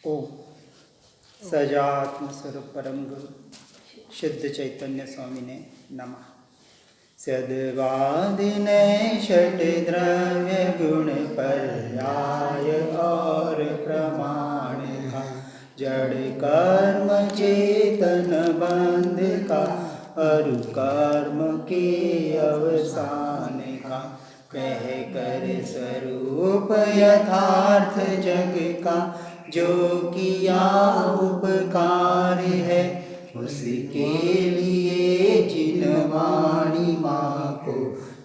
ओम सजात्म स्वरूप परम गुरु शुद्ध चैतन्य स्वामी ने नमः। सद्वादिने षट द्रव्य गुण पर्याय और प्रमाण का जड़ कर्म चेतन बंध का अरु कर्म के अवसान का कह कर स्वरूप यथार्थ जग का जो किया उपकार है उसके लिए जिन वाणी माँ को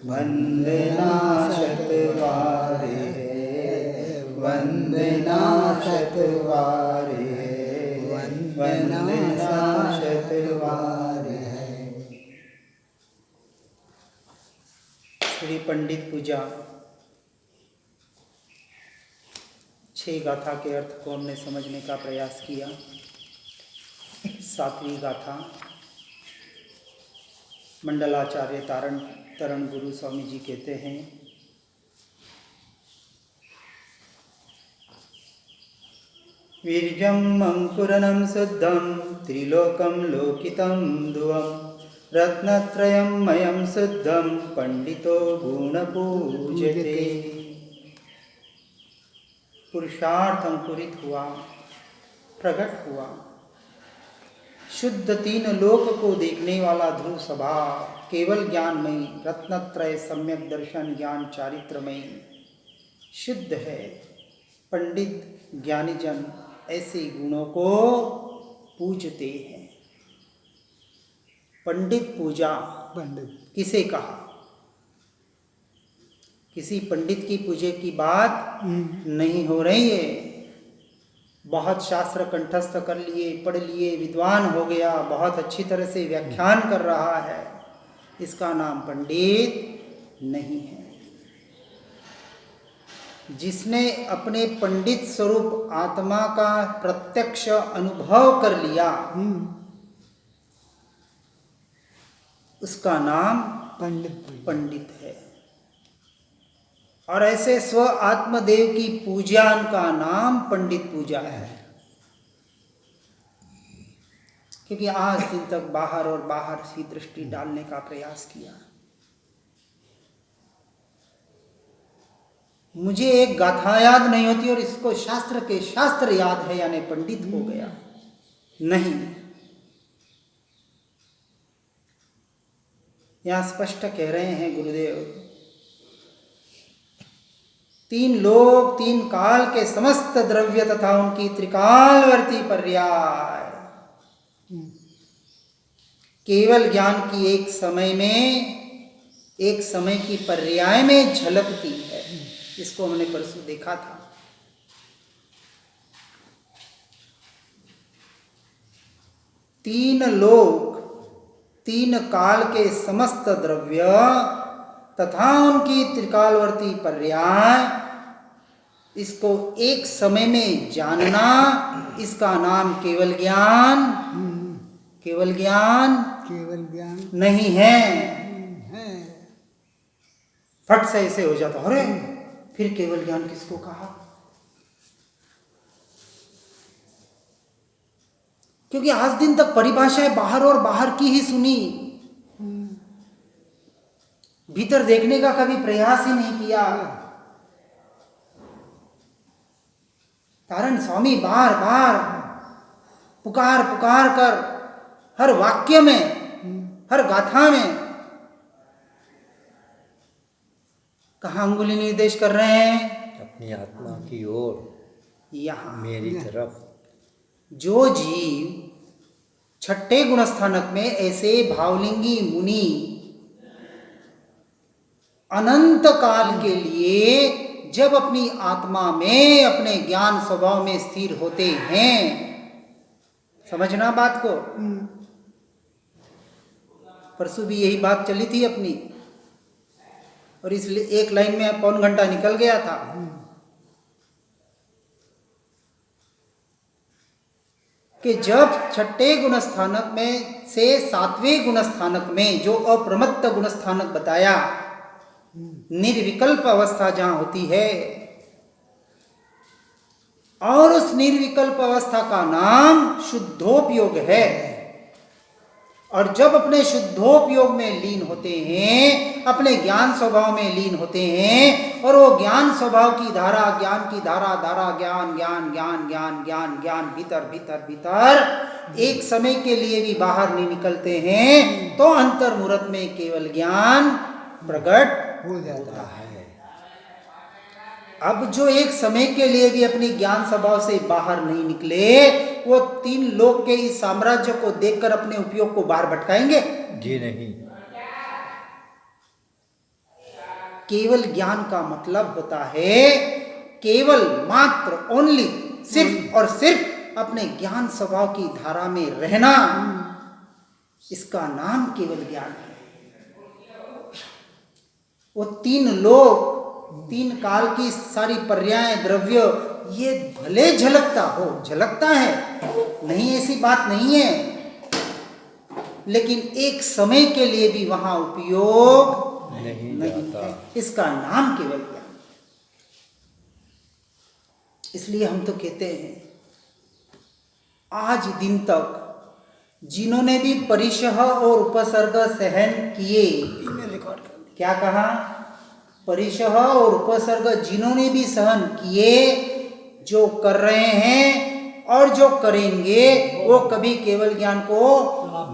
वंदना शतवार है, वंदना शतवार है, वंदना शतवार है। श्री पंडित पूजा 6 गाथा के अर्थ को हमने समझने का प्रयास किया। 7वीं गाथा मंडलाचार्य तरण गुरु स्वामी जी कहते हैं, वीर्यम् अंकुरनं शुद्धं त्रिलोकं लोकितं ध्रुवं रत्नत्रयं मयं शुद्धं पंडितो गुणपूज्यते। पुरुषार्थ अंकुरित हुआ, प्रकट हुआ, शुद्ध 3 लोक को देखने वाला ध्रुव सभा, केवल ज्ञानमयी, रत्नत्रय सम्यक दर्शन ज्ञान चारित्रमयी, शुद्ध है। पंडित ज्ञानीजन ऐसे गुणों को पूजते हैं। पंडित पूजा किसे कहा? किसी पंडित की पूजे की बात नहीं हो रही है। बहुत शास्त्र कंठस्थ कर लिए, पढ़ लिए, विद्वान हो गया, बहुत अच्छी तरह से व्याख्यान कर रहा है, इसका नाम पंडित नहीं है। जिसने अपने पंडित स्वरूप आत्मा का प्रत्यक्ष अनुभव कर लिया उसका नाम पंडित है। और ऐसे स्व आत्मदेव की पूजा का नाम पंडित पूजा है। क्योंकि आज दिन तक बाहर और बाहर सी दृष्टि डालने का प्रयास किया। मुझे एक गाथा याद नहीं होती और इसको शास्त्र के शास्त्र याद है यानी पंडित हो गया, नहीं। यहां स्पष्ट कह रहे हैं गुरुदेव, 3 लोक 3 काल के समस्त द्रव्य तथा उनकी त्रिकालवर्ती पर्याय केवल ज्ञान की एक समय की पर्याय में झलकती है। इसको हमने परसों देखा था। तीन लोक 3 काल के समस्त द्रव्य तथा उनकी त्रिकालवर्ती पर्याय, इसको एक समय में जानना, इसका नाम केवल ज्ञान नहीं है। फट से ऐसे हो जाता, अरे फिर केवल ज्ञान किसको कहा? क्योंकि आज दिन तक परिभाषाएं बाहर और बाहर की ही सुनी, भीतर देखने का कभी प्रयास ही नहीं किया। तारण स्वामी बार बार पुकार कर हर वाक्य में, हर गाथा में कहाँ अंगुली निर्देश कर रहे हैं? अपनी आत्मा की ओर, यहाँ मेरी तरफ। जो जीव 6ठे गुणस्थानक में ऐसे भावलिंगी मुनि अनंत काल के लिए जब अपनी आत्मा में, अपने ज्ञान स्वभाव में स्थिर होते हैं, समझना बात को। परसों भी यही बात चली थी अपनी, और इसलिए एक लाइन में 1 घंटा निकल गया था। कि जब 6ठे गुणस्थानक में से 7वें गुणस्थानक में जो अप्रमत्त गुणस्थानक बताया, निर्विकल्प अवस्था जहां होती है, और उस निर्विकल्प अवस्था का नाम शुद्धोपयोग है। और जब अपने शुद्धोपयोग में लीन होते हैं, अपने ज्ञान स्वभाव में लीन होते हैं, और वो ज्ञान स्वभाव की धारा, ज्ञान की धारा, धारा ज्ञान ज्ञान ज्ञान ज्ञान ज्ञान ज्ञान भीतर भीतर भीतर एक समय के लिए भी बाहर नहीं निकलते हैं, तो अंतर्मुहूर्त में केवल ज्ञान प्रकट हो जाता है। अब जो एक समय के लिए भी अपनी ज्ञान स्वभाव से बाहर नहीं निकले, वो 3 लोक के इस साम्राज्य को देखकर अपने उपयोग को बाहर भटकाएंगे? जी नहीं। केवल ज्ञान का मतलब होता है केवल, मात्र, ओनली, सिर्फ और सिर्फ अपने ज्ञान स्वभाव की धारा में रहना। इसका नाम केवल ज्ञान है। वो 3 लोक, 3 काल की सारी पर्याय, द्रव्य, ये भले झलकता हो, झलकता है, नहीं ऐसी बात नहीं है, लेकिन एक समय के लिए भी वहां उपयोग नहीं जाता है। इसका नाम केवल ज्ञान। इसलिए हम तो कहते हैं, आज दिन तक जिन्होंने भी परिशह और उपसर्ग सहन किए, क्या कहा? परिशह और उपसर्ग जिन्होंने भी सहन किए, जो कर रहे हैं और जो करेंगे, वो कभी केवल ज्ञान को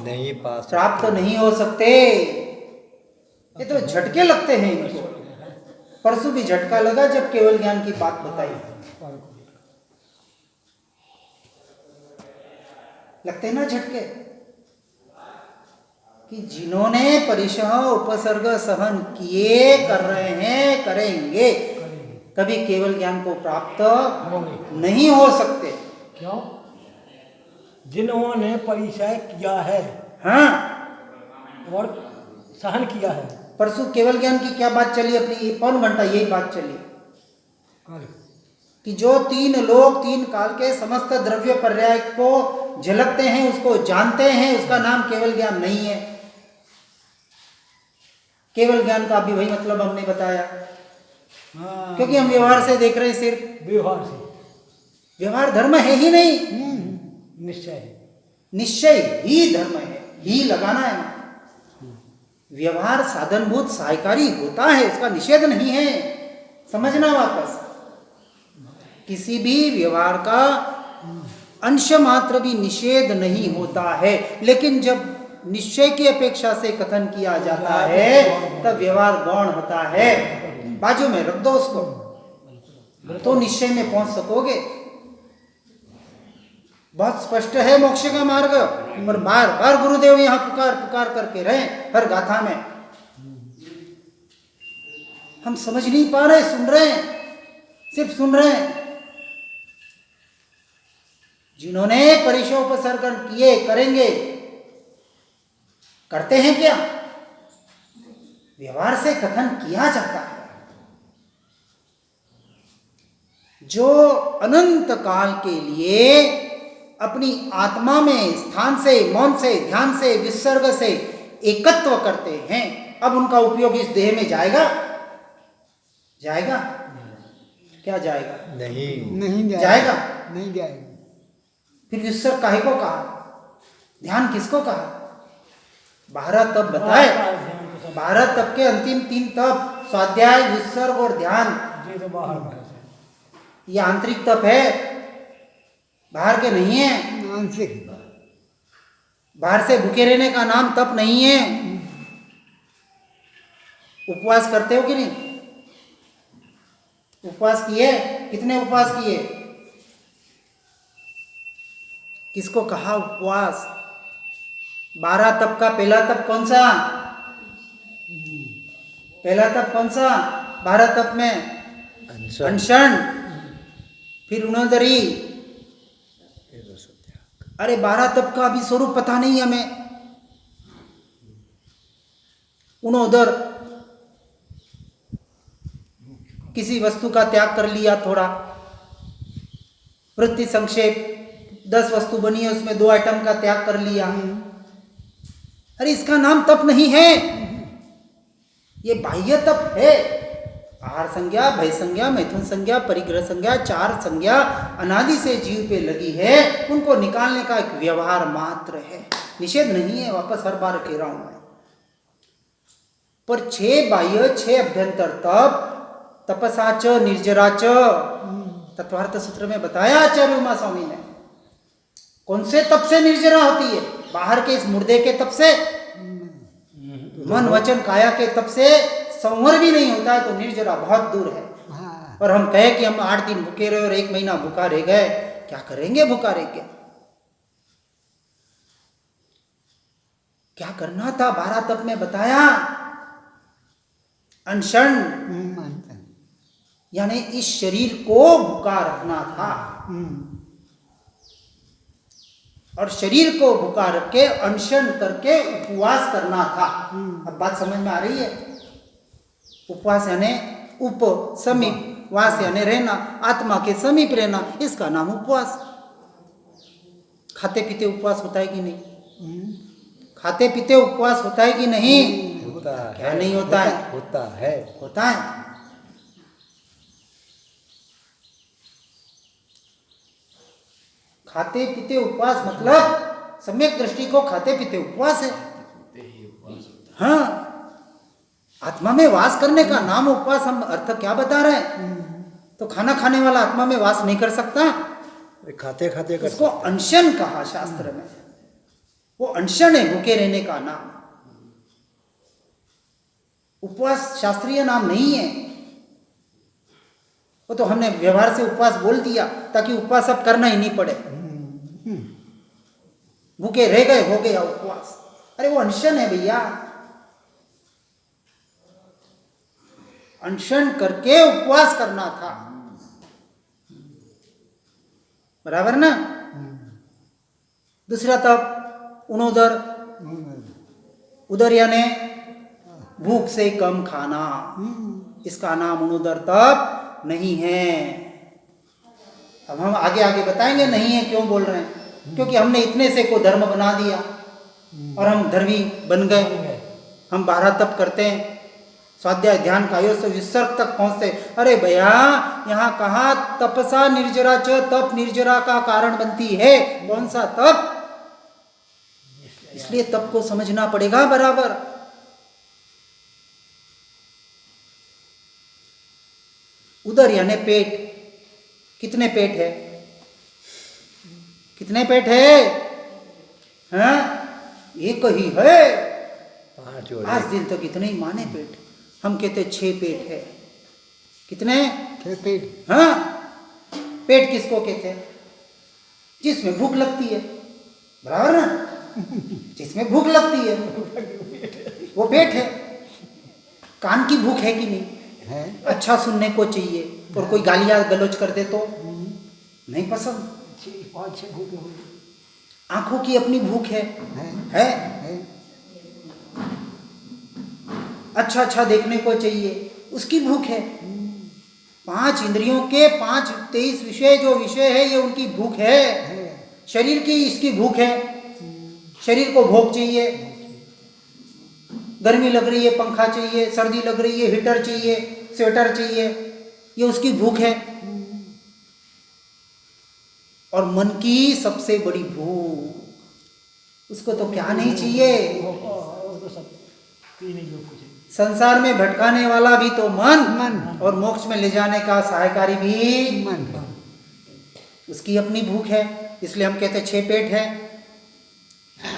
नहीं प्राप्त नहीं हो सकते। ये तो झटके लगते हैं इनको। परसों भी झटका लगा जब केवल ज्ञान की बात बताई। लगते हैं ना झटके, कि जिन्होंने परिशह उपसर्ग सहन किए, कर रहे हैं, करेंगे, कभी केवल ज्ञान को प्राप्त नहीं हो सकते। क्यों? जिन्होंने परिचय किया है, हाँ, और सहन किया है। परसों केवल ज्ञान की क्या बात चली? अपनी पौन घंटा यही बात चली कि जो 3 लोक, 3 काल के समस्त द्रव्य पर्याय को झलकते हैं, उसको जानते हैं, उसका नाम केवल ज्ञान नहीं है। केवल ज्ञान का भी वही मतलब हमने बताया, क्योंकि हम व्यवहार से देख रहे हैं, सिर्फ व्यवहार से। व्यवहार धर्म है ही नहीं, निश्चय निश्चय ही धर्म है, ही लगाना है। व्यवहार साधनभूत सहायकारी होता है, उसका निषेध नहीं है। समझना वापस, किसी भी व्यवहार का अंश मात्र भी निषेध नहीं होता है, लेकिन जब निश्चय की अपेक्षा से कथन किया जाता है तब व्यवहार गौण होता है। बाजू में रख दो उसको, तो निश्चय में पहुंच सकोगे। बहुत स्पष्ट है मोक्ष का मार्ग, पर बार बार गुरुदेव यहां पुकार पुकार करके रहे हर गाथा में। हम समझ नहीं पा रहे, सुन रहे हैं, सिर्फ सुन रहे हैं। जिन्होंने परिशोपसर्गन किए, करेंगे, करते हैं क्या? व्यवहार से कथन किया जाता है। जो अनंत काल के लिए अपनी आत्मा में स्थान से, मौन से, ध्यान से, विसर्ग से एकत्व करते हैं, अब उनका उपयोग इस देह में जाएगा? जाएगा? क्या जाएगा? नहीं जाएगा? नहीं जाएगा। फिर विसर्ग काहे को कहा? ध्यान किसको कहा? 12 तप बताए। 12 तप के अंतिम 3 तप, स्वाध्याय, विसर्ग और ध्यान, ये तो बाहर ये आंतरिक तप है, बाहर के नहीं है। बाहर से भूखे रहने का नाम तप नहीं है। उपवास करते हो कि नहीं? उपवास किए? कितने उपवास किए? किसको कहा उपवास? 12 तप का पहला तप कौन सा? पहला तप कौन सा 12 तप में? अनशन, फिर उनोदरी। अरे 12 तप का अभी स्वरूप पता नहीं हमें। उनोदर, किसी वस्तु का त्याग कर लिया थोड़ा। वृत्ति संक्षेप, 10 वस्तु बनी है, उसमें 2 आइटम का त्याग कर लिया। अरे इसका नाम तप नहीं है, ये बाह्य तप है। आहार संज्ञा, भय संज्ञा, मैथुन संज्ञा, परिग्रह संज्ञा, 4 संज्ञा अनादि से जीव पे लगी है, उनको निकालने का एक व्यवहार मात्र है, निषेध नहीं है। वापस हर बार कह रहा हूं मैं। पर 6 बाह्य 6 अभ्यंतर तप, तपसा च निर्जरा च, तत्वार्थ सूत्र में बताया आचार्य उमा स्वामी ने। कौन से तप से निर्जरा होती है? बाहर के इस मुर्दे के तप से, मन वचन काया के तप से संवर भी नहीं होता है तो निर्जरा बहुत दूर है। हाँ। और हम कहे कि हम 8 दिन भूखे रहे और 1 महीना भूखा रह गए, क्या करेंगे भूखा रह के? क्या करना था? 12 तप में बताया, अनशन, यानी इस शरीर को भूखा रखना था। और शरीर को भूखा रख के अनशन करके उपवास करना था। अब बात समझ में आ रही है? उपवास यानी उप समीप, वास यानी रहना, आत्मा के समीप रहना, इसका नाम उपवास। खाते पीते उपवास होता है कि नहीं? खाते पीते उपवास होता है कि नहीं? होता है। क्या नहीं होता है? होता है। होता है। खाते पीते उपवास मतलब सम्यक दृष्टि को खाते पीते उपवास है। हाँ, आत्मा में वास करने का नाम उपवास। हम अर्थ क्या बता रहे हैं? तो खाना खाने वाला आत्मा में वास नहीं कर सकता, खाते खाते कर उसको अनशन कहा शास्त्र में। वो अनशन है, भूखे रहने का नाम। उपवास शास्त्रीय नाम नहीं है। वो तो हमने व्यवहार से उपवास बोल दिया ताकि उपवास अब करना ही नहीं पड़े। भूखे रह गए, हो गया उपवास। अरे वो अनशन है भैया, अनशन करके उपवास करना था, बराबर ना? दूसरा तप उनोदर, उदर यानी भूख से कम खाना, इसका नाम उनोदर तप नहीं है। अब हम आगे आगे बताएंगे नहीं है, क्यों बोल रहे हैं? क्योंकि हमने इतने से को धर्म बना दिया और हम धर्मी बन गए। हम 12 तप करते हैं, स्वाध्याय ध्यान कायो से विसर्ग तक पहुंचते। अरे भैया, यहाँ कहा तपसा निर्जरा च, तप निर्जरा का कारण बनती है। कौन सा तप? इसलिए तप को समझना पड़ेगा बराबर। उदर यानी पेट। कितने पेट है? कितने पेट है? हाँ, एक ही है। 5 दिन तक इतने ही माने पेट। हम कहते 6 पेट है। कितने? 6 पेट। हाँ, पेट किसको कहते हैं? जिसमें भूख लगती है, बराबर ना? जिसमें भूख लगती है वो पेट है। कान की भूख है कि नहीं है? अच्छा सुनने को चाहिए, और कोई गालियां गलौज कर दे तो नहीं पसंद। 5-6 भूख होगी। आंखों की अपनी भूख है। है? अच्छा अच्छा देखने को चाहिए, उसकी भूख है। 5 इंद्रियों के 23 विषय जो विषय है, ये उनकी भूख है। शरीर की इसकी भूख है, शरीर को भोग चाहिए। गर्मी लग रही है, पंखा चाहिए, सर्दी लग रही है, हीटर चाहिए, स्वेटर चाहिए, ये उसकी भूख है। और मन की सबसे बड़ी भूख, उसको तो क्या नहीं चाहिए? संसार में भटकाने वाला भी तो मन, और मोक्ष में ले जाने का सहायकारी भी मन। उसकी अपनी भूख है। इसलिए हम कहते 6 पेट है।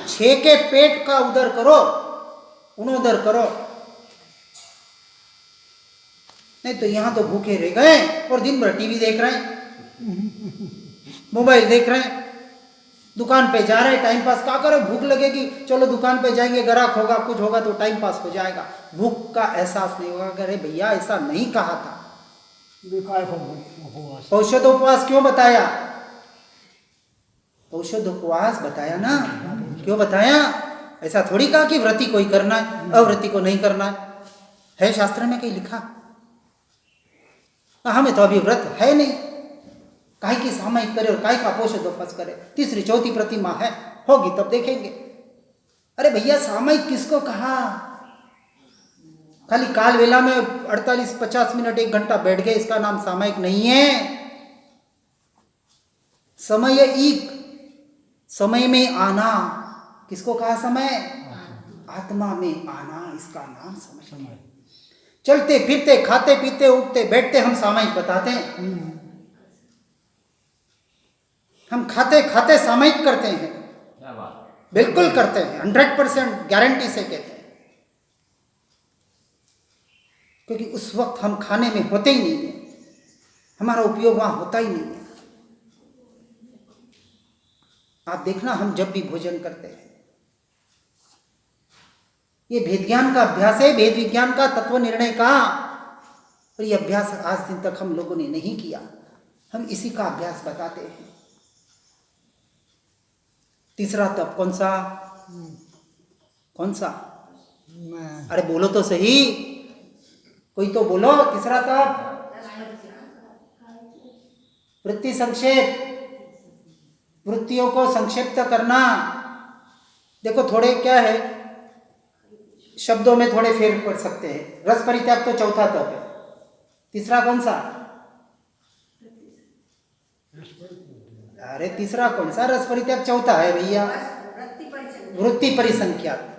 6 के पेट का उदर करो, उनोदर करो। नहीं तो यहां तो भूखे रह गए और दिन भर टीवी देख रहे हैं, मोबाइल देख रहे हैं, दुकान पे जा रहे हैं, टाइम पास क्या करें? भूख लगेगी, चलो दुकान पे जाएंगे, ग्राहक होगा, कुछ होगा तो टाइम पास हो जाएगा। भूख का एहसास नहीं होगा। अरे भैया, ऐसा नहीं कहा था। औषधोपवास क्यों बताया? औषधोपवास बताया ना, क्यों बताया? ऐसा थोड़ी कहा कि व्रती को ही करना है, अव्रती को नहीं करना है शास्त्र में कहीं लिखा? हमें तो अभी व्रत है नहीं, काहे की सामयिक करे और काहे का औषधोपवास करे? 3री 4थी प्रतिमा है, होगी तब देखेंगे। अरे भैया, सामयिक किसको कहा? खाली काल वेला में 48-50 मिनट 1 घंटा बैठ गए, इसका नाम सामयिक नहीं है। समयिक, समय में आना, किसको कहा समय? आत्मा में आना, इसका नाम समय। चलते फिरते खाते पीते उठते बैठते हम सामयिक बताते हैं। हम खाते खाते सामयिक करते हैं, बिल्कुल करते हैं, 100% गारंटी से कहते हैं, क्योंकि उस वक्त हम खाने में होते ही नहीं है, हमारा उपयोग वहां होता ही नहीं है। आप देखना, हम जब भी भोजन करते हैं, ये भेद ज्ञान का अभ्यास है, भेद विज्ञान का, तत्व निर्णय का, और ये अभ्यास आज दिन तक हम लोगों ने नहीं किया। हम इसी का अभ्यास बताते हैं। तीसरा तप कौन सा? कौन सा? अरे बोलो तो सही, कोई तो बोलो। तीसरा तप वृत्ति संक्षेप, वृत्तियों को संक्षिप्त करना। देखो थोड़े क्या है, शब्दों में थोड़े फेर पड़ सकते हैं। रस परित्याग तो चौथा तप है। तीसरा कौन सा? अरे तीसरा कौन सा? रस परित्याग चौथा है भैया, वृत्ति परिसंख्यात।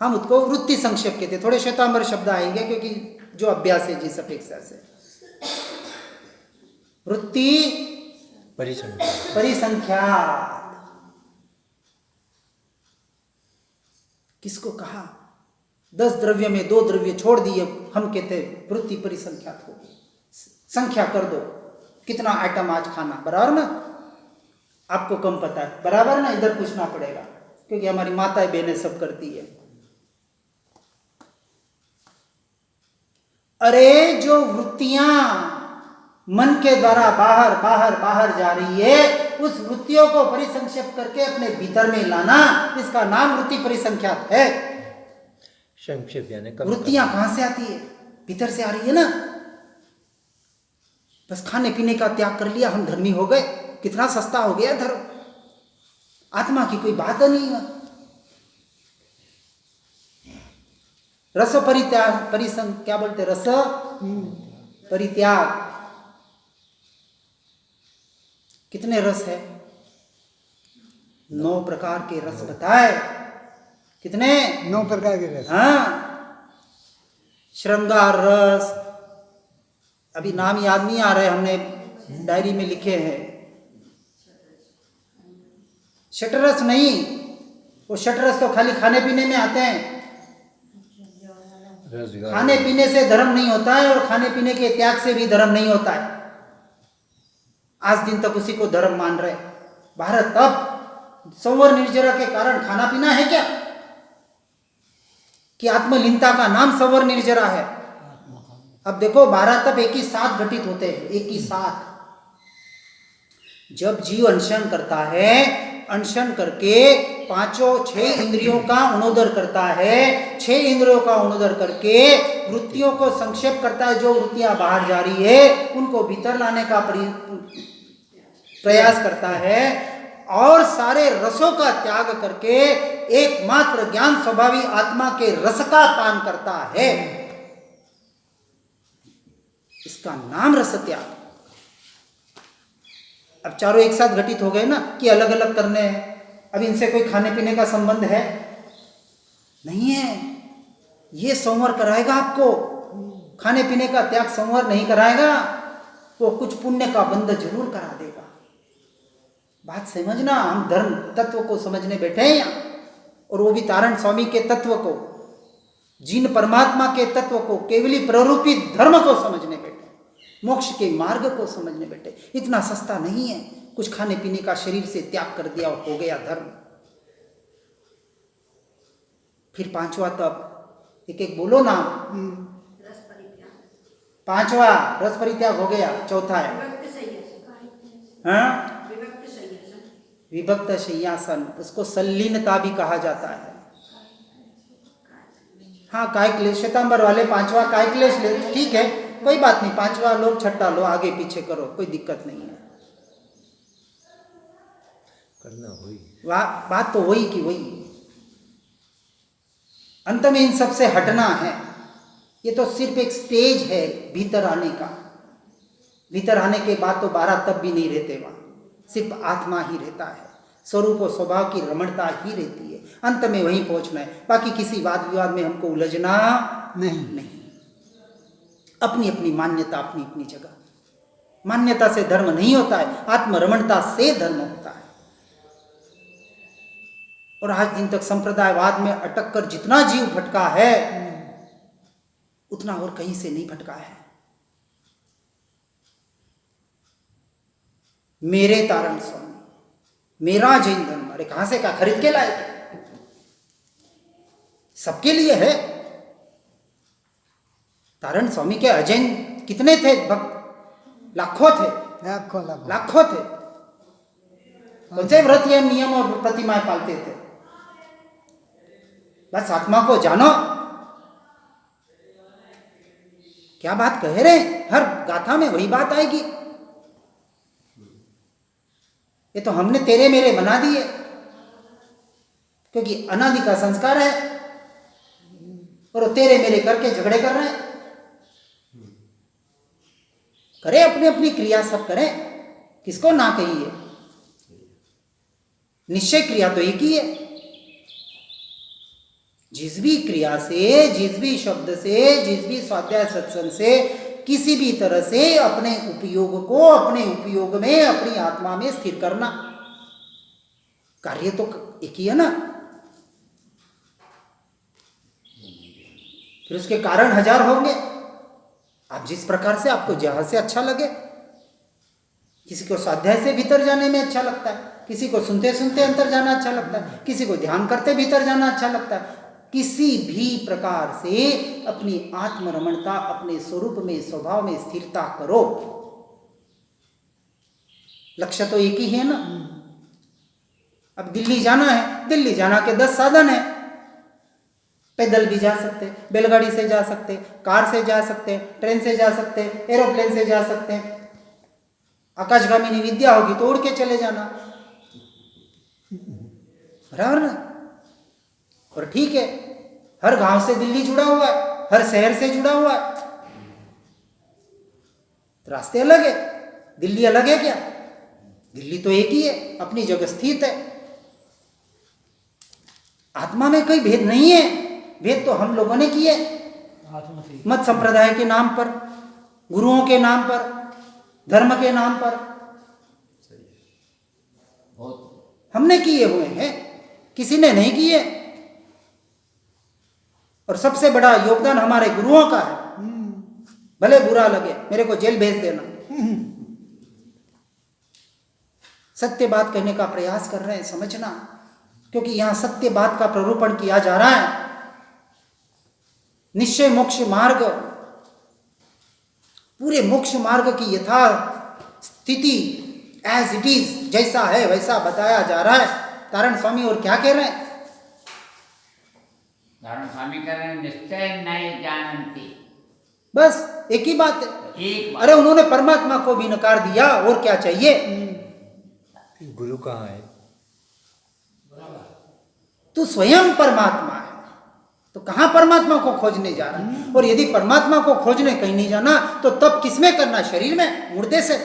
हम उसको वृत्ति संक्षेप कहते हैं। थोड़े श्वेतांबर शब्द आएंगे क्योंकि जो अभ्यास है जिस अपेक्षा से। वृत्ति परिसंख्यात किसको कहा? 10 द्रव्य में 2 द्रव्य छोड़ दिए, हम कहते हैं वृत्ति परिसंख्यात हो गई। संख्या कर दो, कितना आइटम आज खाना, बराबर ना? आपको कम पता है, बराबर ना? इधर पूछना पड़ेगा क्योंकि हमारी माताएं बहनें सब करती है। अरे जो वृत्तियां मन के द्वारा बाहर बाहर बाहर जा रही है, उस वृत्तियों को परिसंक्षेप करके अपने भीतर में लाना, इसका नाम वृत्ति परिसंख्यात है। संक्षेप यानी वृत्तियां कहां से आती है? भीतर से आ रही है ना। बस खाने पीने का त्याग कर लिया, हम धर्मी हो गए। कितना सस्ता हो गया धर्म, आत्मा की कोई बात नहीं है। रस परित्याग, क्या बोलते, रस परित्याग। कितने रस है? 9 प्रकार के रस बताए। कितने? 9 प्रकार के रस। हाँ, श्रृंगार रस, अभी नाम याद नहीं आ रहे, हमने डायरी में लिखे हैं। षटरस नहीं, वो षटरस तो खाली खाने पीने में आते हैं। खाने पीने से धर्म नहीं होता है और खाने पीने के त्याग से भी धर्म नहीं होता है। आज दिन तक उसी को धर्म मान रहे। भारत तब संवर निर्जरा के कारण खाना पीना है क्या? कि आत्मलीनता का नाम संवर निर्जरा है। अब देखो 12 तप एक ही साथ घटित होते हैं, एक ही साथ। जब जीव अनशन करता है, अनशन करके 6 इंद्रियों का उणोदर करता है, 6 इंद्रियों का उणोदर करके वृत्तियों को संक्षेप करता है। जो वृत्तियां बाहर जा रही है उनको भीतर लाने का प्रयास करता है, और सारे रसों का त्याग करके एकमात्र ज्ञान स्वभावी आत्मा के रस का पान करता है। इसका नाम रस त्याग। अब चारों एक साथ घटित हो गए ना, कि अलग अलग करने हैं। अब इनसे कोई खाने पीने का संबंध है? नहीं है। ये संवर कराएगा आपको, खाने पीने का त्याग संवर नहीं कराएगा। वो कुछ पुण्य का बंध जरूर करा देगा। बात समझना, हम धर्म तत्व को समझने बैठे हैं यहाँ, और वो भी तारण स्वामी के तत्व को, जिन परमात्मा के तत्व को, केवली प्ररूपित धर्म को समझने बैठे, मोक्ष के मार्ग को समझने बैठे। इतना सस्ता नहीं है। कुछ खाने पीने का शरीर से त्याग कर दिया, हो गया धर्म। फिर 5वां तप, एक एक बोलो ना। 5वां रस परित्याग हो गया। चौथा है हाँ, विभक्त शय्यासन, उसको सल्लीनता भी कहा जाता है। हाँ, काय क्लेश, श्वेतांबर वाले 5वां काय क्लेश ले, ठीक है, कोई बात नहीं। 5वां लो, 6ठा लो, आगे पीछे करो, कोई दिक्कत नहीं है। करना वही, बात तो वही की वही। अंत में इन सब से हटना है। ये तो सिर्फ एक स्टेज है भीतर आने का। भीतर आने के बाद तो 12 तब भी नहीं रहते वहाँ, सिर्फ आत्मा ही रहता है, स्वरूप और स्वभाव की रमणता ही रहती है। अंत में वहीं पहुँचना है, बाकी किसी वाद विवाद में हमको उलझना नहीं। अपनी अपनी मान्यता, अपनी अपनी जगह। मान्यता से धर्म नहीं होता है, आत्मरमणता से धर्म होता है। और आज दिन तक संप्रदायवाद में अटक कर जितना जीव भटका है उतना और कहीं से नहीं भटका है। मेरे तारण स्वामी, मेरा जैन धर्म, अरे कहां से, क्या खरीद के लाए थे? सबके लिए है। तारण स्वामी के अजैन कितने थे भक्त? लाखों थे, लाखों थे। कौन से व्रत या नियम और प्रतिमाएं पालते थे? बस आत्मा को जानो। क्या बात कह रहे हैं? हर गाथा में वही बात आएगी। ये तो हमने तेरे मेरे बना दिए, क्योंकि अनादि का संस्कार है और वो तेरे मेरे करके झगड़े कर रहे हैं। करें अपनी अपनी क्रिया, सब करें, किसको ना कहिए। निश्चय क्रिया तो एक ही है। जिस भी क्रिया से, जिस भी शब्द से, जिस भी स्वाध्याय सत्संग से किसी भी तरह से अपने उपयोग को अपने उपयोग में, अपनी आत्मा में स्थिर करना, कार्य तो एक ही है ना। फिर उसके कारण हजार होंगे। आप जिस प्रकार से, आपको जहां से अच्छा लगे। किसी को स्वाध्याय से भीतर जाने में अच्छा लगता है, किसी को सुनते सुनते अंतर जाना अच्छा लगता है, किसी को ध्यान करते भीतर जाना अच्छा लगता है। किसी भी प्रकार से अपनी आत्मरमणता, अपने स्वरूप में, स्वभाव में स्थिरता करो। लक्ष्य तो एक ही है ना। अब दिल्ली जाना है, दिल्ली जाना के 10 साधन है। पैदल भी जा सकते, बैलगाड़ी से जा सकते, कार से जा सकते, ट्रेन से जा सकते, एरोप्लेन से जा सकते। आकाशगामिनी विद्या होगी तो उड़ के चले जाना, बराबर ना। और ठीक है, हर गांव से दिल्ली जुड़ा हुआ है, हर शहर से जुड़ा हुआ है, तो रास्ते अलग है। दिल्ली अलग है क्या? दिल्ली तो एक ही है, अपनी जगह स्थित है। आत्मा में कोई भेद नहीं है। भेद तो हम लोगों ने किए, मत संप्रदाय के नाम पर, गुरुओं के नाम पर, धर्म के नाम पर हमने किए हुए हैं, किसी ने नहीं किए। और सबसे बड़ा योगदान हमारे गुरुओं का है। भले बुरा लगे, मेरे को जेल भेज देना, सत्य बात कहने का प्रयास कर रहे हैं, समझना। क्योंकि यहां सत्य बात का प्ररूपण किया जा रहा है। निश्चय मोक्ष मार्ग, पूरे मोक्ष मार्ग की यथा स्थिति एज इट इज, जैसा है वैसा बताया जा रहा है। तारण स्वामी और क्या कह रहे हैं? तारण स्वामी कह रहे हैं निश्चय नहीं जानती, बस एक ही बात है। एक बात। अरे उन्होंने परमात्मा को भी नकार दिया, और क्या चाहिए? गुरु कहाँ है? तू स्वयं परमात्मा है, तो कहां परमात्मा को खोजने जा रहा है? और यदि परमात्मा को खोजने कहीं नहीं जाना तो तब किसमें करना? शरीर में, मुर्दे से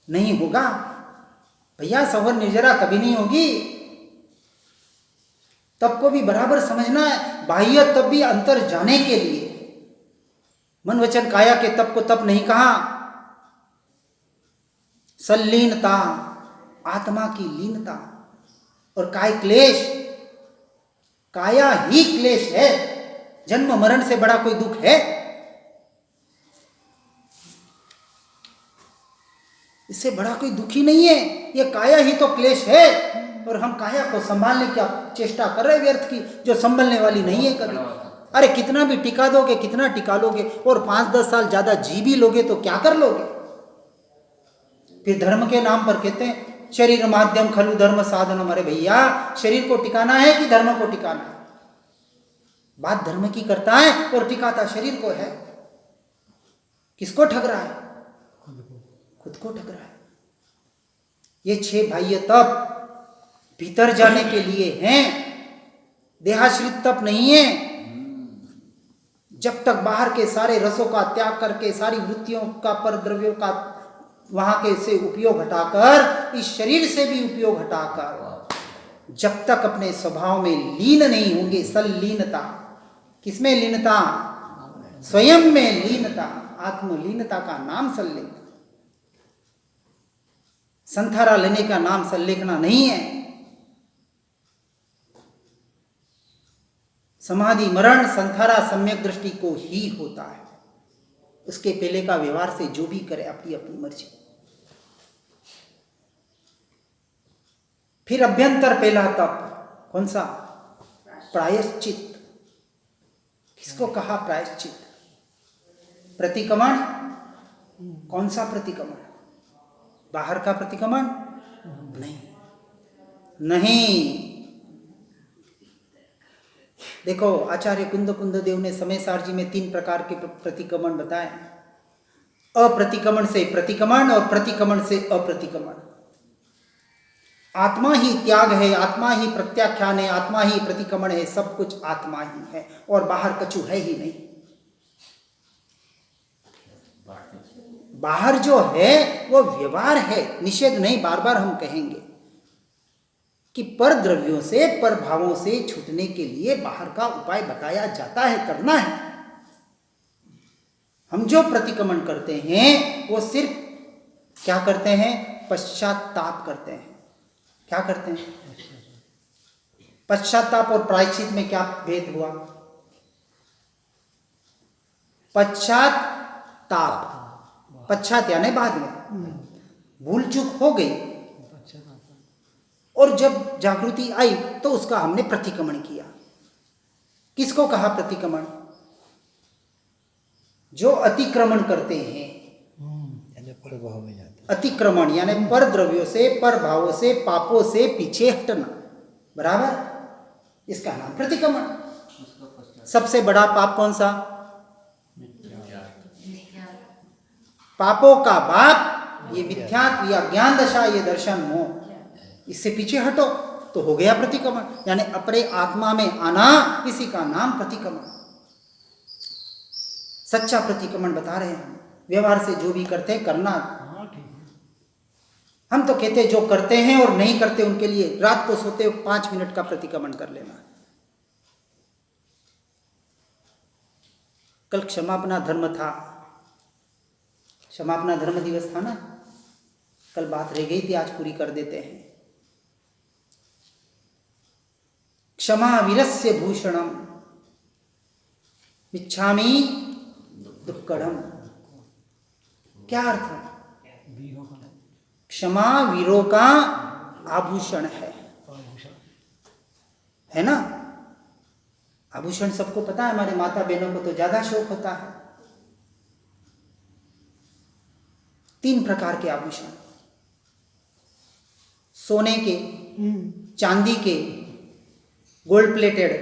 नहीं होगा भैया। संवर निर्जरा कभी नहीं होगी। तब को भी बराबर समझना है। बाह्य तब भी अंतर जाने के लिए, मन वचन काया के तप को तप नहीं कहा। संलीनता, आत्मा की लीनता। और काय क्लेश, काया ही क्लेश है। जन्म मरण से बड़ा कोई दुख है? इससे बड़ा कोई दुख ही नहीं है। ये काया ही तो क्लेश है, और हम काया को संभालने की चेष्टा कर रहे व्यर्थ की, जो संभलने वाली नहीं है कभी। अरे कितना भी टिका दोगे, कितना टिका लोगे, और 5-10 साल ज्यादा जी भी लोगे तो क्या कर लोगे? फिर धर्म के नाम पर कहते हैं शरीर माध्यम खलु धर्म साधनम। अरे भैया, शरीर को टिकाना है कि धर्म को टिकाना है? बात धर्म की करता है और टिकाता शरीर को है। किसको ठग रहा है? खुद को ठग रहा है। ये 6 बाह्य तप भीतर जाने के लिए हैं, देहाश्रित तप नहीं है। जब तक बाहर के सारे रसों का त्याग करके, सारी वृत्तियों का, पर द्रव्यों का वहां के से उपयोग हटाकर, इस शरीर से भी उपयोग हटाकर, जब तक अपने स्वभाव में लीन नहीं होंगे, सल्लीनता, किसमें लीनता? स्वयं में लीनता, आत्मलीनता का नाम सल्लेख। संथारा लेने का नाम सल्लेखना नहीं है। समाधि मरण संथारा सम्यक दृष्टि को ही होता है। उसके पहले का व्यवहार से जो भी करे अपनी अपनी मर्जी। फिर अभ्यंतर पहला तप, कौन सा? प्रायश्चित। किसको कहा प्रायश्चित? प्रतिक्रमण। कौन सा प्रतिक्रमण? बाहर का प्रतिक्रमण नहीं, नहीं। देखो, आचार्य कुंद देव ने समय सारजी में 3 प्रकार के प्रतिक्रमण बताए। अप्रतिक्रमण से प्रतिक्रमण और प्रतिक्रमण से अप्रतिक्रमण। आत्मा ही त्याग है, आत्मा ही प्रत्याख्यान है, आत्मा ही प्रतिक्रमण है, सब कुछ आत्मा ही है और बाहर कछु है ही नहीं। बाहर जो है वो व्यवहार है, निषेध नहीं। बार बार हम कहेंगे कि पर द्रव्यों से, पर भावों से छूटने के लिए बाहर का उपाय बताया जाता है, करना है। हम जो प्रतिक्रमण करते हैं वो सिर्फ क्या करते हैं? पश्चाताप करते हैं। क्या करते हैं? पश्चाताप और प्रायश्चित में क्या भेद हुआ? पश्चाताप, पश्चात यानी बाद में, भूल चूक हो गई और जब जागृति आई तो उसका हमने प्रतिक्रमण किया। किसको कहा प्रतिक्रमण? जो अतिक्रमण करते हैं। प्रभाव में जाते, अतिक्रमण यानी पर द्रव्यों से, पर भावों से, पापों से पीछे हटना, बराबर, इसका नाम प्रतिक्रमण। सबसे बड़ा पाप कौन सा? पापों का बाप ये मिथ्यात्व, ये अज्ञान दशा, ये दर्शन मोह, इससे पीछे हटो तो हो गया प्रतिक्रमण। यानी अपने आत्मा में आना, इसी का नाम प्रतिक्रमण। सच्चा प्रतिक्रमण बता रहे हैं हम। व्यवहार से जो भी करते हैं करना। हम तो कहते हैं जो करते हैं और नहीं करते उनके लिए रात को सोते हो 5 मिनट का प्रतिक्रमण कर लेना। कल क्षमापना धर्म था, क्षमापना धर्म दिवस था ना, कल बात रह गई थी, आज पूरी कर देते हैं। क्षमा वीरस्य भूषणम इच्छामि दुक्कड़म। क्या अर्थ है? क्षमा वीरों का आभूषण है ना। आभूषण सबको पता है, हमारे माता बहनों को तो ज्यादा शौक होता है। 3 प्रकार के आभूषण, सोने के, चांदी के, गोल्ड प्लेटेड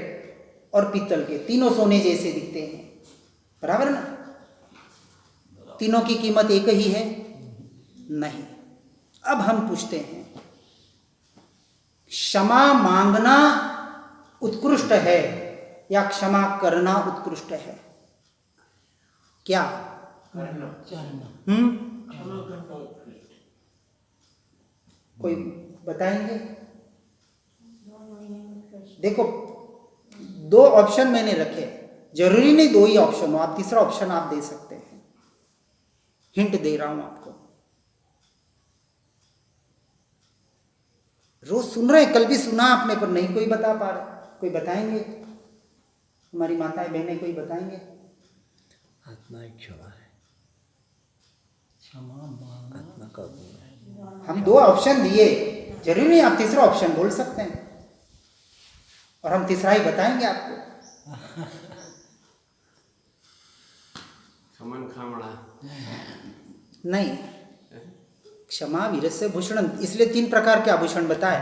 और पीतल के। तीनों सोने जैसे दिखते हैं, बराबर ना। तीनों की कीमत एक ही है? नहीं। अब हम पूछते हैं, क्षमा मांगना उत्कृष्ट है या क्षमा करना उत्कृष्ट है? क्या? कोई बताएंगे? देखो, 2 ऑप्शन मैंने रखे, जरूरी नहीं 2 ही ऑप्शन हो, आप तीसरा ऑप्शन आप दे सकते हैं। हिंट दे रहा हूं आपको। रोज सुन रहे हैं, कल भी सुना आपने, पर नहीं कोई बता पा रहा। कोई बताएंगे? हमारी माताएं बहनें कोई बताएंगे? आत्मा एक क्षमा है, आत्मा का गुण है। हम 2 ऑप्शन दिए, जरूरी नहीं आप तीसरा ऑप्शन बोल सकते हैं और हम तीसरा ही बताएंगे आपको। नहीं, क्षमा वीरस्य भूषणम, इसलिए 3 प्रकार के आभूषण बताए।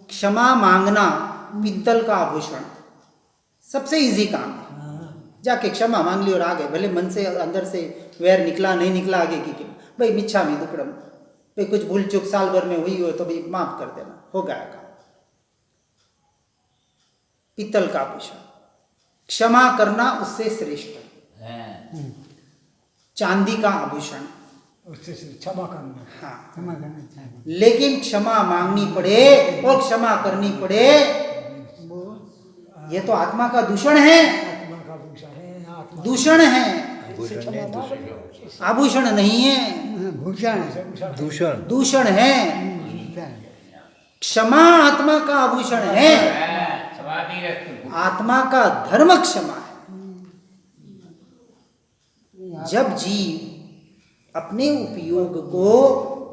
क्षमा मांगना पीतल का आभूषण, सबसे इजी काम है। जाके क्षमा मांग ली और आ गए, भले मन से अंदर से वैर निकला नहीं निकला, आगे की भाई मिच्छा में दुक्कड़म, भाई कुछ भूल चूक साल भर में हुई हो तो भाई माफ कर देना, हो गया काम। पीतल का आभूषण। क्षमा करना उससे श्रेष्ठ है। हाँ, चांदी का आभूषण, उससे क्षमा करना, हाँ, क्षमा करना चाहिए। लेकिन क्षमा मांगनी पड़े और क्षमा करनी पड़े, वो ये तो आत्मा का दूषण है, आत्मा का भूषण है, आत्मा दूषण है, भूषण नहीं, दूषण। आभूषण नहीं है, भूषण है, दूषण। दूषण है। भूषण। क्षमा आत्मा का आभूषण है, स्वादिरस्तु। आत्मा का धर्म क्षमा है। जब जीव अपने उपयोग को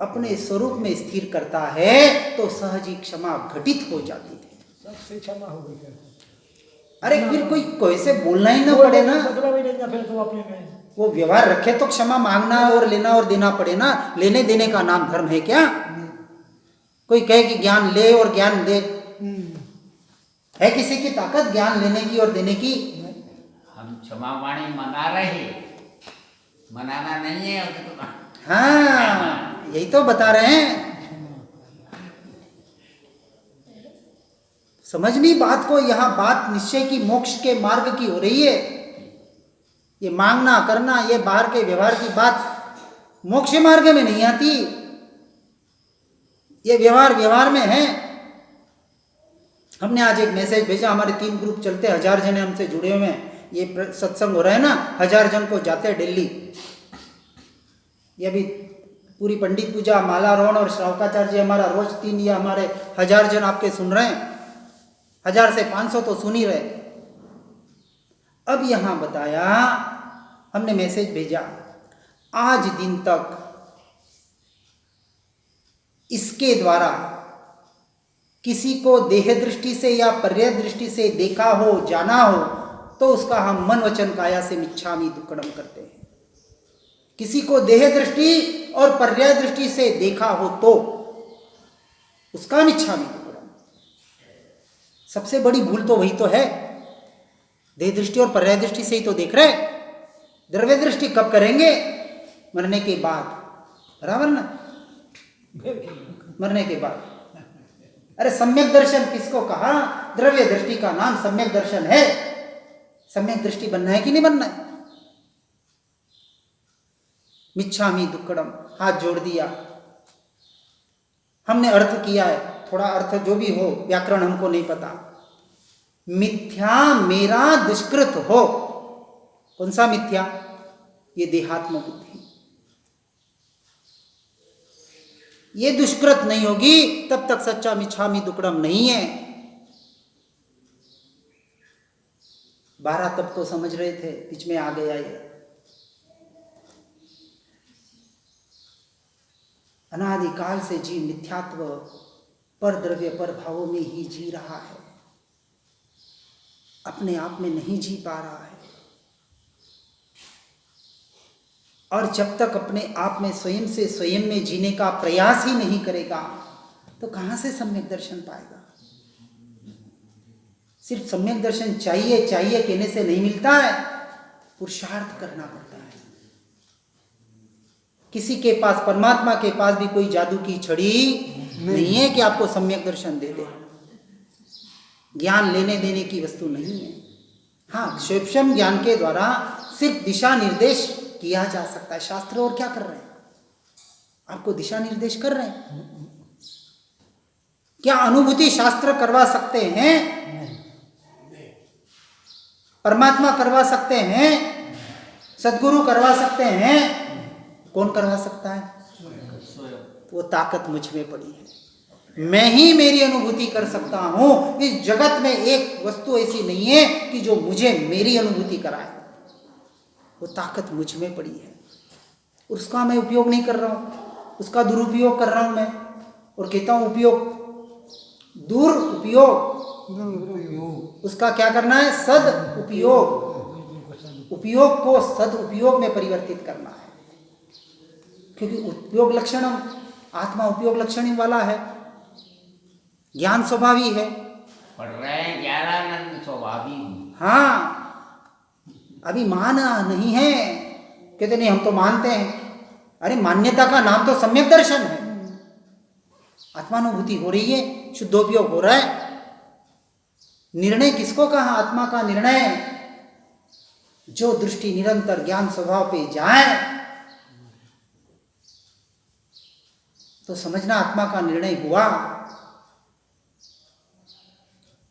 अपने स्वरूप में स्थिर करता है तो सहज ही क्षमा घटित हो जाती है। सबसे क्षमा हो गई फिर। अरे फिर कोई से बोलना ही ना पड़े ना, मतलब ही नहीं ना फिर तो अपने में। वो व्यवहार रखे तो क्षमा मांगना और लेना और देना पड़े ना। लेने देने का नाम धर्म है क्या? कोई कहे कि ज्ञान ले और ज्ञान दे, है किसी की ताकत ज्ञान लेने की और देने की? हम क्षमा वाणी मना रहे, मनाना नहीं है उसे तो। हाँ, यही तो बता रहे हैं। समझनी बात को, यहाँ बात निश्चय की मोक्ष के मार्ग की हो रही है। ये मांगना करना, ये बाहर के व्यवहार की बात मोक्ष मार्ग में नहीं आती। ये व्यवहार में है। हमने आज एक मैसेज भेजा, हमारे 3 ग्रुप चलते, 1000 जने हमसे जुड़े हुए हैं। ये सत्संग हो रहा है ना, 1000 जन को जाते हैं दिल्ली। ये अभी पूरी पंडित पूजा, माला रोहन और श्रावकाचार्य हमारा रोज 3 या हमारे 1000 जन आपके सुन रहे हैं। 1000 से 500 तो सुन ही रहे। अब यहां बताया, हमने मैसेज भेजा, आज दिन तक इसके द्वारा किसी को देह दृष्टि से या पर्याय दृष्टि से देखा हो, जाना हो, तो उसका हम मन वचन काया से मिच्छामि दुक्कडम करते हैं। किसी को देह दृष्टि और पर्याय दृष्टि से देखा हो तो उसका मिच्छामि दुक्कडम। सबसे बड़ी भूल तो वही तो है, देह दृष्टि और पर्याय दृष्टि से ही तो देख रहे। द्रव्य दृष्टि कब करेंगे? मरने के बाद, बराबर ना? मरने के बाद। अरे सम्यक दर्शन किसको कहा? द्रव्य दृष्टि का नाम सम्यक दर्शन है। सम्यक दृष्टि बनना है कि नहीं बनना है? मिच्छामि दुक्कडम, हाथ जोड़ दिया, हमने अर्थ किया है। थोड़ा अर्थ जो भी हो, व्याकरण हमको नहीं पता। मिथ्या मेरा दुष्कृत हो। कौन सा मिथ्या? ये देहात्म बुद्धि। ये दुष्कृत नहीं होगी तब तक सच्चा मिच्छामि दुक्कडम नहीं है। 12 तब तो समझ रहे थे, बीच में आ गया ये। अनादिकाल से जीव मिथ्यात्व, पर द्रव्य पर भावों में ही जी रहा है, अपने आप में नहीं जी पा रहा है। और जब तक अपने आप में स्वयं से स्वयं में जीने का प्रयास ही नहीं करेगा तो कहां से सम्यक दर्शन पाएगा? सिर्फ सम्यक दर्शन चाहिए चाहिए कहने से नहीं मिलता है, पुरुषार्थ करना पड़ता है। किसी के पास, परमात्मा के पास भी कोई जादू की छड़ी नहीं है कि आपको सम्यक दर्शन दे दे। ज्ञान लेने देने की वस्तु नहीं है। हाँ, क्षेपशम ज्ञान के द्वारा सिर्फ दिशा निर्देश किया जा सकता है। शास्त्र और क्या कर रहे हैं? आपको दिशा निर्देश कर रहे हैं। क्या अनुभूति शास्त्र करवा सकते हैं? परमात्मा करवा सकते हैं? सद्गुरु करवा सकते हैं? कौन करवा सकता है? वो ताकत मुझ में पड़ी है। मैं ही मेरी अनुभूति कर सकता हूं। इस जगत में एक वस्तु ऐसी नहीं है कि जो मुझे मेरी अनुभूति कराए। वो ताकत मुझ में पड़ी है, उसका मैं उपयोग नहीं कर रहा हूं, उसका दुरुपयोग कर रहा हूं मैं। और कहता हूं उपयोग, दुरुपयोग, उसका क्या करना है? सद उपयोग। उपयोग को सद उपयोग में परिवर्तित करना है, क्योंकि उपयोग लक्षणम, आत्मा उपयोग लक्षण वाला है। ज्ञान स्वभावी है। पढ़ रहे हैं ज्ञानानंद स्वभावी। हाँ, अभी माना नहीं है। कहते नहीं हम तो मानते हैं। अरे मान्यता का नाम तो सम्यक दर्शन है। आत्मानुभूति हो रही है, शुद्धोपयोग हो रहा है। निर्णय किसको कहा? आत्मा का निर्णय जो दृष्टि निरंतर ज्ञान स्वभाव पे जाए तो समझना आत्मा का निर्णय हुआ।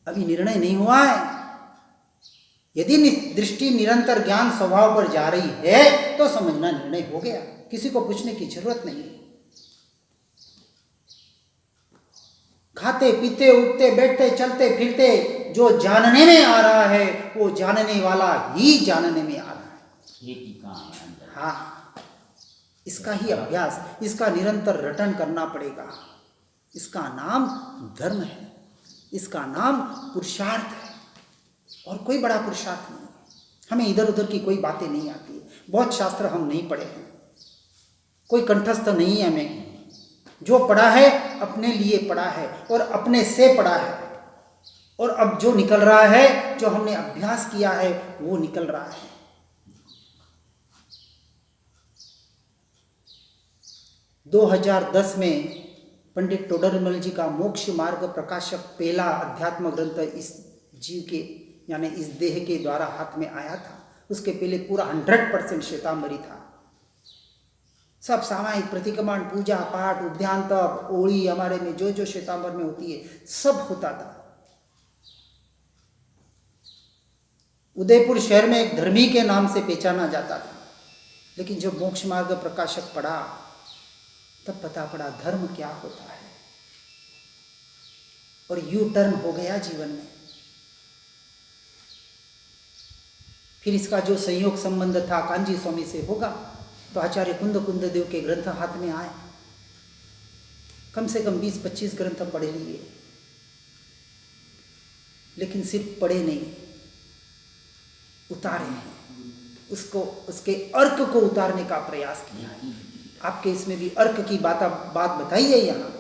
अभी निर्णय नहीं हुआ है। यदि दृष्टि निरंतर ज्ञान स्वभाव पर जा रही है तो समझना निर्णय हो गया, किसी को पूछने की जरूरत नहीं। खाते पीते उठते बैठते चलते फिरते जो जानने में आ रहा है वो जानने वाला ही जानने में आ रहा है। एक ही काम है अंदर। हाँ, इसका ही अभ्यास, इसका निरंतर रटन करना पड़ेगा। इसका नाम धर्म है, इसका नाम पुरुषार्थ है, और कोई बड़ा पुरुषार्थ नहीं है। हमें इधर उधर की कोई बातें नहीं आती है। बहुत शास्त्र हम नहीं पढ़े हैं, कोई कंठस्थ नहीं है। हमें जो पढ़ा है अपने लिए पढ़ा है और अपने से पढ़ा है, और अब जो निकल रहा है, जो हमने अभ्यास किया है वो निकल रहा है। – 2010 में पंडित टोडरमल जी का मोक्ष मार्ग प्रकाशक पहला अध्यात्म ग्रंथ इस जीव के यानी इस देह के द्वारा हाथ में आया था। उसके पहले पूरा 100% श्वेतांबरी था। सब सामायिक प्रतिक्रमण, पूजा पाठ, उद्यान तप, ओड़ी हमारे में जो जो श्वेतांबर में होती है सब होता था। उदयपुर शहर में एक धर्मी के नाम से पहचाना जाता था, लेकिन जब मोक्ष मार्ग प्रकाशक पढ़ा तब पता पड़ा धर्म क्या होता है, और यू टर्न हो गया जीवन में। फिर इसका जो संयोग संबंध था कांजी स्वामी से होगा, तो आचार्य कुंद देव के ग्रंथ हाथ में आए। कम से कम 20-25 ग्रंथ पढ़ लिए, लेकिन सिर्फ पढ़े नहीं, उतारे हैं। उसको, उसके अर्क को उतारने का प्रयास किया है। आपके इसमें भी अर्क की बात बताई है। यहाँ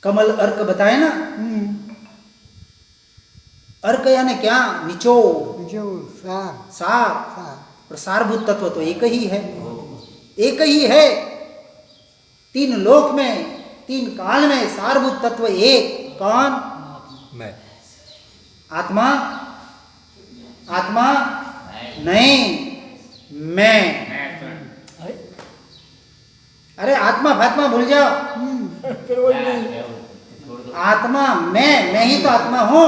कमल अर्क बताए ना। अर्क यानी क्या? निचोड़, सार, और सारभूत तत्व तो एक ही है, एक ही है। 3 लोक में, 3 काल में सारभूत तत्व एक। कौन? मैं। आत्मा? आत्मा नहीं, मैं। अरे आत्मा फात्मा भूल जाओ। फिर वही नहीं। आत्मा मैं ही तो आत्मा हूं।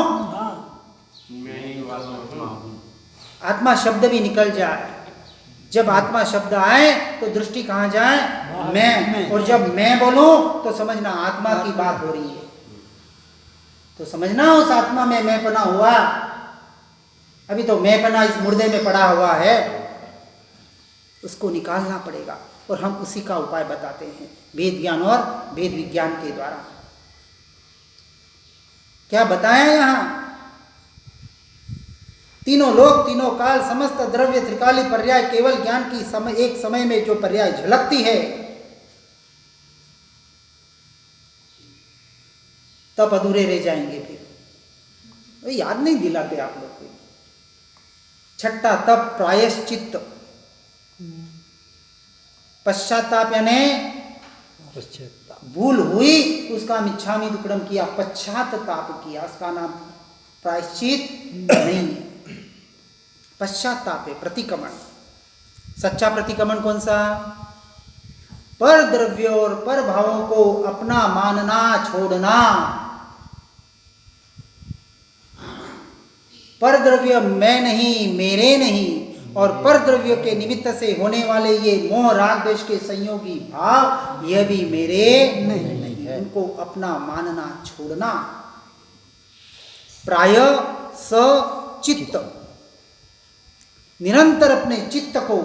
आत्मा शब्द भी निकल जाए, जब आत्मा शब्द आए तो दृष्टि कहाँ जाए? मैं। और जब मैं बोलूं तो समझना आत्मा की बात हो रही है, तो समझना उस आत्मा में मैं पना हुआ। अभी तो मैं पना इस मुर्दे में पड़ा हुआ है, उसको निकालना पड़ेगा। और हम उसी का उपाय बताते हैं वेद ज्ञान और वेद विज्ञान के द्वारा। क्या बताया यहाँ? तीनों लोक, तीनों काल, समस्त द्रव्य, त्रिकाली पर्याय, केवल ज्ञान की एक समय में जो पर्याय झलकती है, तब अधूरे रह जाएंगे। फिर याद नहीं दिलाते आप लोग को। छठा तप प्रायश्चित्त। पश्चाताप यानी भूल हुई उसका मिच्छामी दुक्कडम किया, पश्चाताप किया, उसका नाम प्रायश्चित नहीं है। पश्चाताप है प्रतिक्रमण। सच्चा प्रतिक्रमण कौन सा? पर द्रव्य और पर भावों को अपना मानना, छोड़ना। पर द्रव्य मैं नहीं, मेरे नहीं, और पर द्रव्य के निमित्त से होने वाले ये मोह राग द्वेष के संयोगी भाव, यह भी मेरे नहीं, उनको अपना मानना, छोड़ना। प्राय स चित्त, निरंतर अपने चित्त को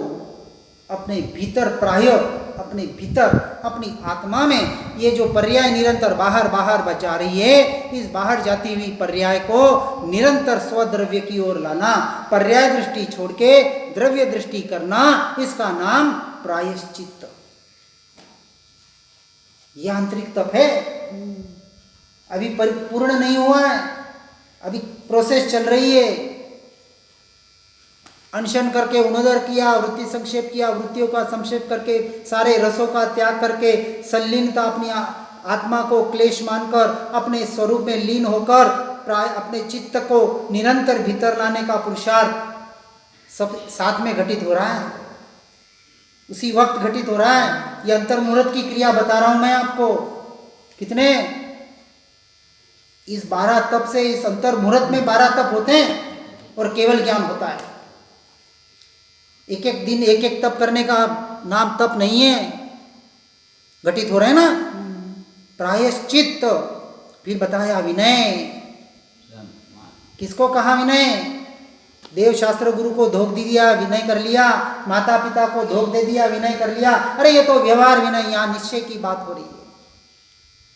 अपने भीतर, प्राय अपने भीतर, अपनी आत्मा में ये जो पर्याय निरंतर बाहर बाहर बचा रही है, इस बाहर जाती हुई पर्याय को निरंतर स्वद्रव्य की ओर लाना, पर्याय दृष्टि छोड़ के द्रव्य दृष्टि करना, इसका नाम प्रायश्चित्त। यह आंतरिक तप है, अभी परिपूर्ण नहीं हुआ है, अभी प्रोसेस चल रही है। अनशन करके उन्नोदर किया, वृत्ति संक्षेप किया, वृत्तियों का संक्षेप करके, सारे रसों का त्याग करके, संलीनता अपनी आत्मा को क्लेश मानकर अपने स्वरूप में लीन होकर प्राय अपने चित्त को निरंतर भीतर लाने का पुरुषार्थ सब साथ में घटित हो रहा है, उसी वक्त घटित हो रहा है। ये अंतर्मुहूर्त की क्रिया बता रहा हूं मैं आपको। कितने इस 12 तप से, इस अंतर्मुहूर्त में 12 तप होते हैं और केवल ज्ञान होता है। एक एक दिन एक एक तप करने का नाम तप नहीं है। घटित हो रहे हैं ना प्रायश्चित। फिर बताया विनय। किसको कहा विनय? देव शास्त्र गुरु को धोख दे दिया, विनय कर लिया। माता पिता को धोख दे दिया, विनय कर लिया। अरे ये तो व्यवहार विनय, यहाँ निश्चय की बात हो रही है।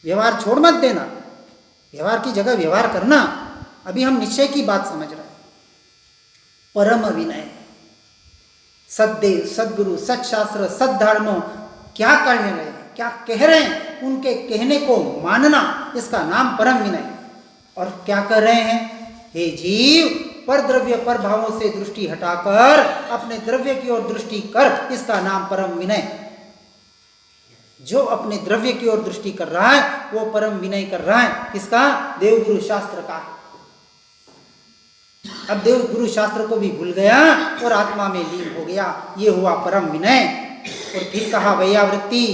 व्यवहार छोड़ मत देना, व्यवहार की जगह व्यवहार करना। अभी हम निश्चय की बात समझ रहे हैं। परम विनय, सद्देव, सदगुरु, सत्शास्त्र, सद्धर्म क्या कर रहे हैं, क्या कह रहे हैं, उनके कहने को मानना, इसका नाम परम विनय। और क्या कर रहे हैं? हे जीव, पर द्रव्य पर भावों से दृष्टि हटाकर अपने द्रव्य की ओर दृष्टि कर, इसका नाम परम विनय। जो अपने द्रव्य की ओर दृष्टि कर रहा है वो परम विनय कर रहा है। किसका? देवगुरु शास्त्र का। अब देवगुरु शास्त्र को भी भूल गया और आत्मा में लीन हो गया, ये हुआ परम विनय। और फिर कहा वैयावृत्ति।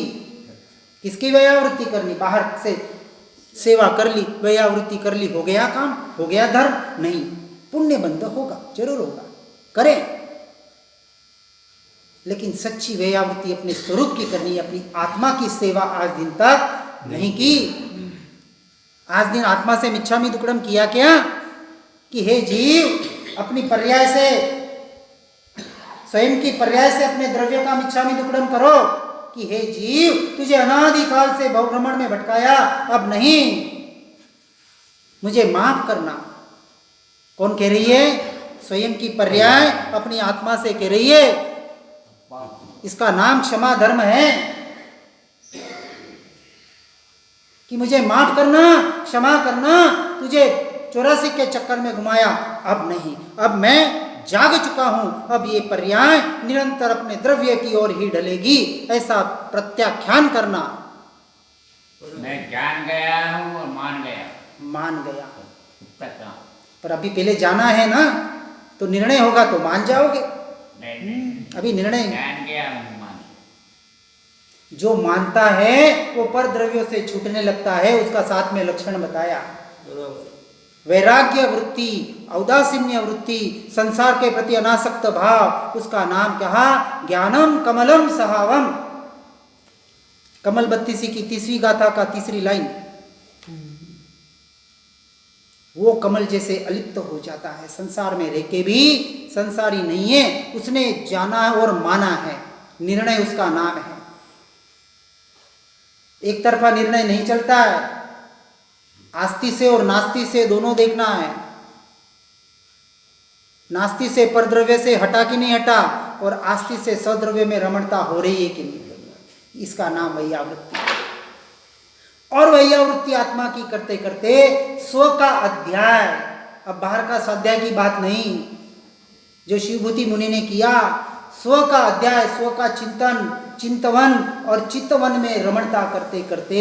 किसकी वैयावृत्ति करनी? बाहर से सेवा कर ली, वैयावृत्ति कर ली, हो गया काम, हो गया धर्म? नहीं, पुण्य बंध होगा, जरूर होगा, करें। लेकिन सच्ची वैयावृत्ति अपने स्वरूप की करनी है। अपनी आत्मा की सेवा आज दिन तक नहीं की। आज दिन आत्मा से मिच्छामि दुक्कडम किया क्या? कि हे जीव, अपनी पर्याय से, स्वयं की पर्याय से अपने द्रव्य का मिच्छामि दुक्कडम करो। कि हे जीव, तुझे अनादिकाल से भवभ्रमण में भटकाया, अब नहीं, मुझे माफ करना। कौन कह रही है? स्वयं की पर्याय अपनी आत्मा से कह रही है। इसका नाम क्षमा धर्म है कि मुझे माफ करना, क्षमा करना, तुझे 84 के चक्कर में घुमाया, अब नहीं, अब मैं जाग चुका हूं, अब ये पर्याय निरंतर अपने द्रव्य की ओर ही ढलेगी, ऐसा प्रत्याख्यान करना। मैं जान गया हूं और मान गया। मान गया, तक पर अभी पहले जाना है ना, तो निर्णय होगा तो मान जाओगे। नहीं, अभी निर्णय। जान गया हूं, मान। जो मानता है वो पर द्रव्यों से छूटने लगता है, उसका साथ में लक्षण बताया। वैराग्य वृत्ति, औदासीन्य वृत्ति, संसार के प्रति अनासक्त भाव, उसका नाम कहा ज्ञानम कमलम सहावम। कमल 32 की 3वीं गाथा का 3री लाइन। वो कमल जैसे अलिप्त हो जाता है, संसार में रह के भी संसारी नहीं है, उसने जाना है और माना है, निर्णय उसका नाम है। एक तरफा निर्णय नहीं चलता है, आस्ति से और नास्ति से दोनों देखना है। नास्ति से परद्रव्य से हटा कि नहीं हटा, और आस्ति से सद्रव्य में रमणता हो रही है कि नहीं, इसका नाम वैयावृत्ति। और वैयावृत्ति आत्मा की करते करते स्व का अध्याय, अब बाहर का स्वाध्याय की बात नहीं, जो शिवभूति मुनि ने किया, स्व का अध्याय, स्व का चिंतन, चिंतवन और चित्तवन में रमणता करते करते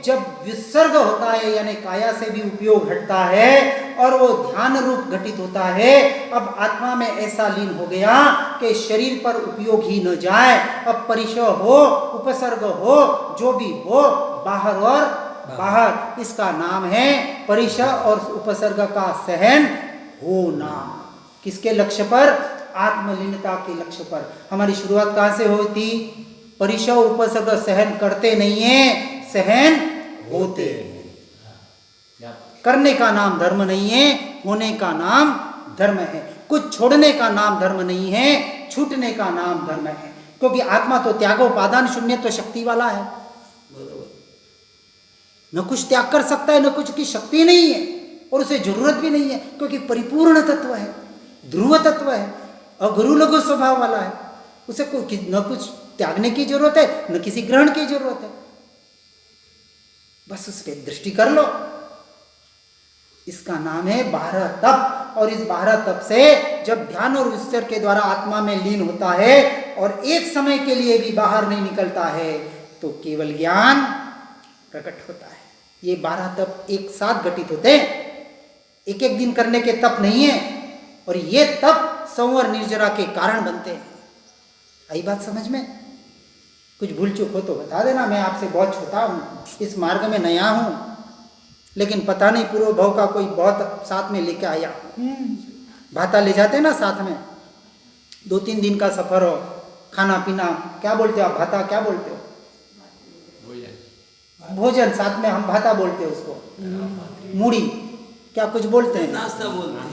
जब विसर्ग होता है, यानी काया से भी उपयोग हटता है और वो ध्यान रूप घटित होता है, अब आत्मा में ऐसा लीन हो गया कि शरीर पर उपयोग ही न जाए। अब परिचय हो, उपसर्ग हो, जो भी हो, बाहर और बाहर, इसका नाम है परिचय और उपसर्ग का सहन होना। किसके लक्ष्य पर? आत्मलीनता के लक्ष्य पर। हमारी शुरुआत कहाँ से हुई थी? परिचय और उपसर्ग सहन करते नहीं है, सहन होते। करने का नाम धर्म नहीं है, होने का नाम धर्म है। कुछ छोड़ने का नाम धर्म नहीं है, छूटने का नाम धर्म है। क्योंकि आत्मा तो त्यागोपादान शून्य तो शक्ति वाला है, न कुछ त्याग कर सकता है, न कुछ की शक्ति नहीं है, और उसे जरूरत भी नहीं है, क्योंकि परिपूर्ण तत्व है, ध्रुव तत्व है, अगुरु लघु स्वभाव वाला है। उसे कोई न कुछ त्यागने की जरूरत है, न किसी ग्रहण की जरूरत है, बस उस पर दृष्टि कर लो। इसका नाम है 12 तप। और इस 12 तप से जब ध्यान और विचार के द्वारा आत्मा में लीन होता है और एक समय के लिए भी बाहर नहीं निकलता है, तो केवल ज्ञान प्रकट होता है। ये 12 तप एक साथ घटित होते हैं। एक एक दिन करने के तप नहीं है, और ये तप संवर निर्जरा के कारण बनते हैं। आई बात समझ में? कुछ भूल चूक हो तो बता देना, मैं आपसे बहुत छोटा हूँ, इस मार्ग में नया हूँ, लेकिन पता नहीं पूर्व भाव का कोई बहुत साथ में लेके आया। भाता ले जाते ना साथ में, 2-3 दिन का सफर हो, खाना पीना क्या बोलते हो आप? भाता क्या बोलते हो? भोजन साथ में हम भाता बोलते हैं उसको। मूढ़ी क्या कुछ बोलते हैं? नाश्ता बोलते हैं।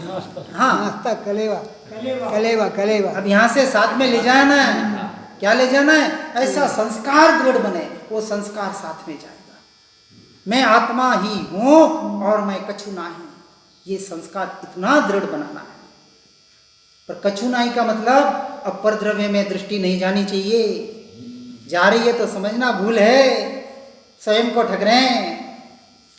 हाँ, नाश्ता कलेवा कलेवा कलेवा। अब यहाँ से साथ में ले जाना है। क्या ले जाना है? ऐसा संस्कार दृढ़ बने, वो संस्कार साथ में जाएगा। मैं आत्मा ही हूँ और मैं कछु नाही, ये संस्कार इतना दृढ़ बनाना है। पर कछु नाही का मतलब अपर द्रव्य में दृष्टि नहीं जानी चाहिए। जा रही है तो समझना भूल है, स्वयं को ठग रहे हैं।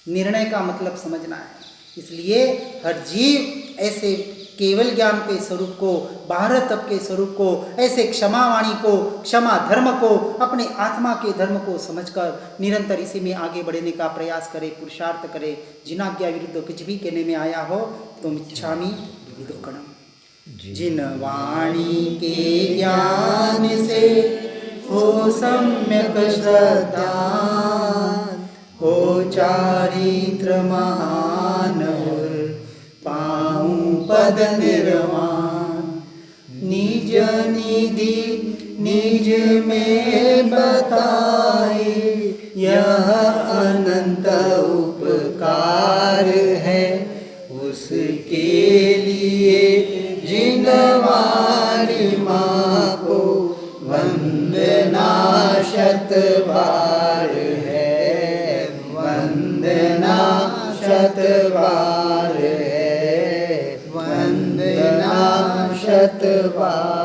निर्णय का मतलब समझना है। इसलिए हर जीव ऐसे केवल ज्ञान के स्वरूप को, बाहर तप के स्वरूप को, ऐसे क्षमा वाणी को, क्षमा धर्म को, अपने आत्मा के धर्म को समझकर निरंतर इसी में आगे बढ़ने का प्रयास करे, पुरुषार्थ करे। जिनाज्ञा विरुद्ध कुछ भी कहने में आया हो तो मिच्छामि दुक्कडम। जिन वाणी के ज्ञान से हो सम्यक श्रद्धा, हो चारित्र महान, पाऊं पद निर्वाण। निज निधि निज में बताए, यह अनंत उपकार है। उसके लिए जिनवारी माँ को वंदना शत बार है, वंदना शत बार है, वंदना शत बार।